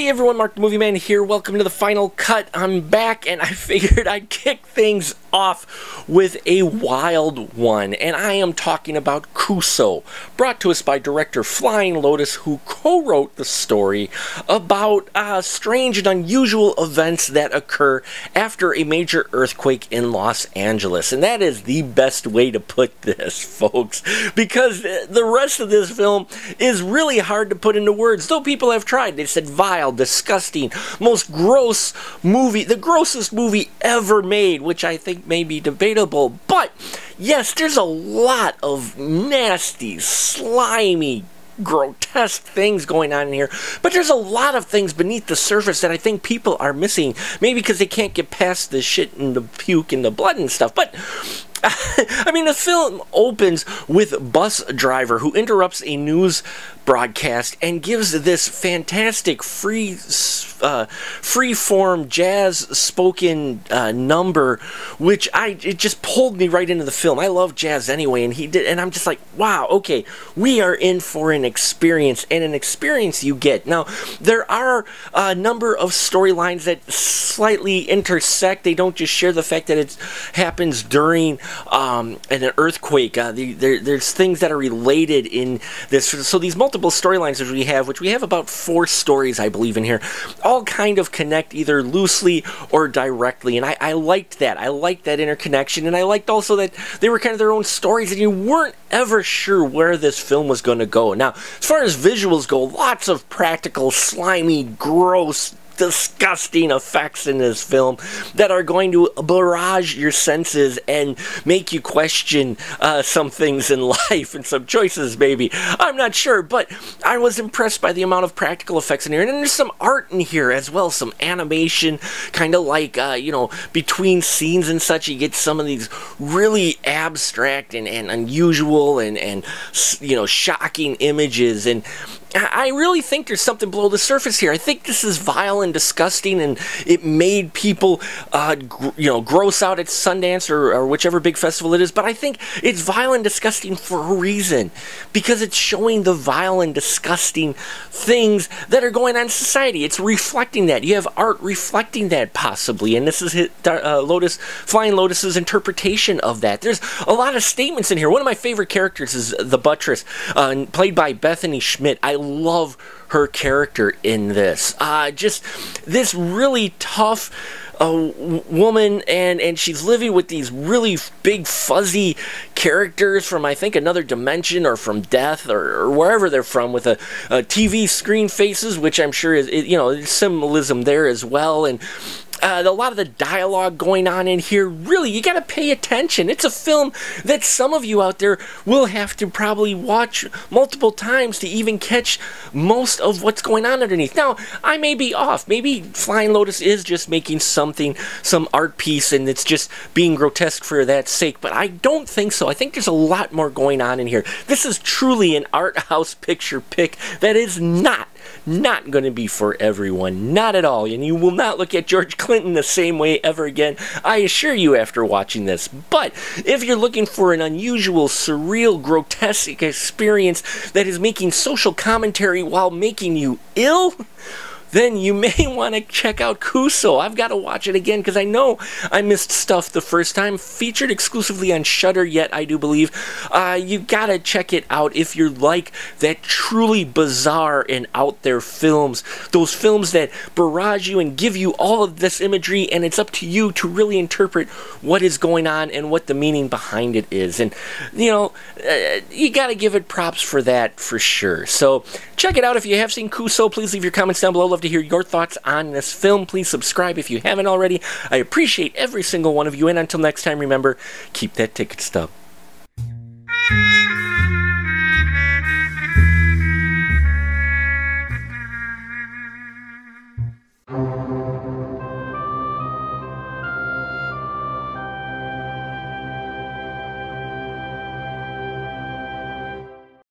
Hey everyone, Mark the Movie Man here. Welcome to the final cut. I'm back and I figured I'd kick things off with a wild one. And I am talking about Kuso, brought to us by director Flying Lotus, who co-wrote the story about strange and unusual events that occur after a major earthquake in Los Angeles. And that is the best way to put this, folks, because the rest of this film is really hard to put into words, though people have tried. They said vile, disgusting, most gross movie, the grossest movie ever made, which I think may be debatable. But yes, there's a lot of nasty, slimy, grotesque things going on in here, but there's a lot of things beneath the surface that I think people are missing, maybe because they can't get past the shit and the puke and the blood and stuff. But I mean, the film opens with a bus driver who interrupts a news broadcast and gives this fantastic free-form jazz-spoken number, which it just pulled me right into the film. I love jazz anyway, and he did, and I'm just like, wow, okay, we are in for an experience, and an experience you get. Now, there are a number of storylines that slightly intersect. They don't just share the fact that it happens during an earthquake. There's things that are related in this. So these multiple storylines that which we have about 4 stories, I believe, in here, all kind of connect either loosely or directly. And I liked that. I liked that interconnection. And I liked also that they were kind of their own stories and you weren't ever sure where this film was going to go. Now, as far as visuals go, lots of practical, slimy, gross, disgusting effects in this film that are going to barrage your senses and make you question some things in life and some choices, maybe. I'm not sure, but I was impressed by the amount of practical effects in here. And then there's some art in here as well, some animation, kind of like, you know, between scenes and such, you get some of these really abstract and unusual and you know, shocking images. And I really think there's something below the surface here. I think this is vile and disgusting, and it made people, you know, gross out at Sundance or whichever big festival it is. But I think it's vile and disgusting for a reason, because it's showing the vile and disgusting things that are going on in society. It's reflecting that. You have art reflecting that, possibly, and this is Flying Lotus's interpretation of that. There's a lot of statements in here. One of my favorite characters is the Buttress, played by Bethany Schmidt. I love her character in this. Just this really tough woman, and she's living with these really big fuzzy characters from, I think, another dimension or from death or wherever they're from, with a TV screen faces, which I'm sure is, you know, there's symbolism there as well. And a lot of the dialogue going on in here, really, you gotta pay attention. It's a film that some of you out there will have to probably watch multiple times to even catch most of what's going on underneath. Now, I may be off. Maybe Flying Lotus is just making something, some art piece, and it's just being grotesque for that sake, but I don't think so. I think there's a lot more going on in here. This is truly an art house picture pick that is not going to be for everyone. Not at all. And you will not look at George Clinton the same way ever again, I assure you, after watching this. But if you're looking for an unusual, surreal, grotesque experience that is making social commentary while making you ill, then you may want to check out Kuso. I've got to watch it again because I know I missed stuff the first time. Featured exclusively on Shudder yet, I do believe. You got to check it out if you're like that truly bizarre and out there films. Those films that barrage you and give you all of this imagery, and it's up to you to really interpret what is going on and what the meaning behind it is. And, you know, you got to give it props for that for sure. So check it out if you have seen Kuso. Please leave your comments down below. Love to hear your thoughts on this film. Please subscribe if you haven't already. I appreciate every single one of you, and until next time, remember, keep that ticket stub.